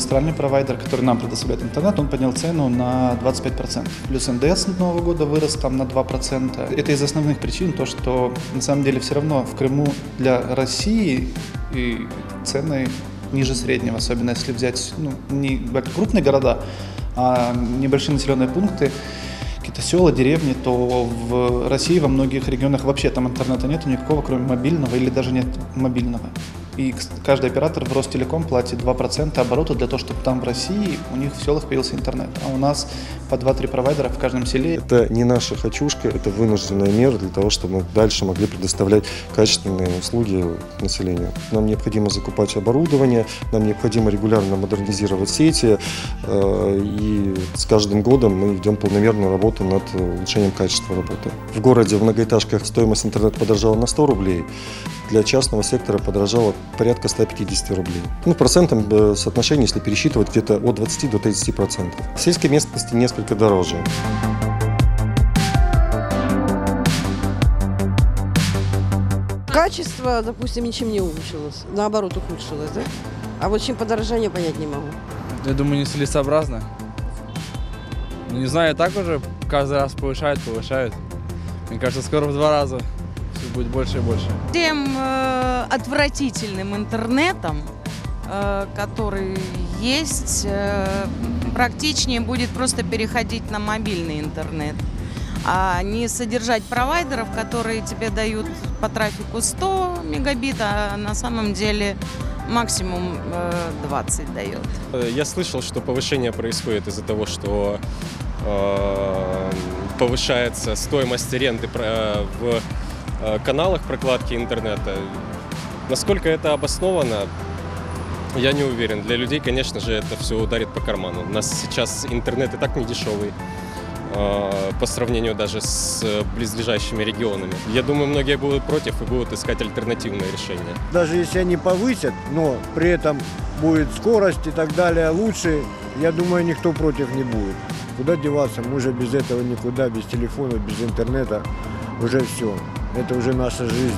магистральный провайдер, который нам предоставляет интернет, он поднял цену на 25%. Плюс НДС с Нового года вырос там на 2%. Это из основных причин, то, что на самом деле все равно в Крыму для России и цены ниже среднего, особенно если взять не крупные города, а небольшие населенные пункты, какие-то села, деревни, то в России во многих регионах вообще там интернета нет никакого, кроме мобильного, или даже нет мобильного. И каждый оператор в Ростелеком платит 2% оборота для того, чтобы там в России у них в селах появился интернет. А у нас по 2-3 провайдера в каждом селе. Это не наша хочушка, это вынужденная мера для того, чтобы мы дальше могли предоставлять качественные услуги населению. Нам необходимо закупать оборудование, нам необходимо регулярно модернизировать сети. И с каждым годом мы идем полномерную работу над улучшением качества работы. В городе в многоэтажках стоимость интернета подорожала на 100 рублей. Для частного сектора подорожало порядка 150 рублей. В процентном соотношении, если пересчитывать, где-то от 20 до 30%. В сельской местности несколько дороже. Качество, допустим, ничем не улучшилось, наоборот ухудшилось, да? А вот чем подорожание, понять не могу. Я думаю, нецелесообразно. Не знаю, так уже каждый раз повышают. Мне кажется, скоро в 2 раза все будет больше и больше. Тем отвратительным интернетом, который есть, практичнее будет просто переходить на мобильный интернет, а не содержать провайдеров, которые тебе дают по трафику 100 мегабит, а на самом деле максимум 20 дает. Я слышал, что повышение происходит из-за того, что повышается стоимость аренды в каналах прокладки интернета. Насколько это обосновано, я не уверен. Для людей, конечно же, это все ударит по карману. У нас сейчас интернет и так не дешевый по сравнению даже с близлежащими регионами. Я думаю, многие будут против и будут искать альтернативные решения. Даже если они повысят, но при этом будет скорость и так далее лучше, я думаю, никто против не будет. Куда деваться? Мы уже без этого никуда, без телефона, без интернета. Уже все. Это уже наша жизнь.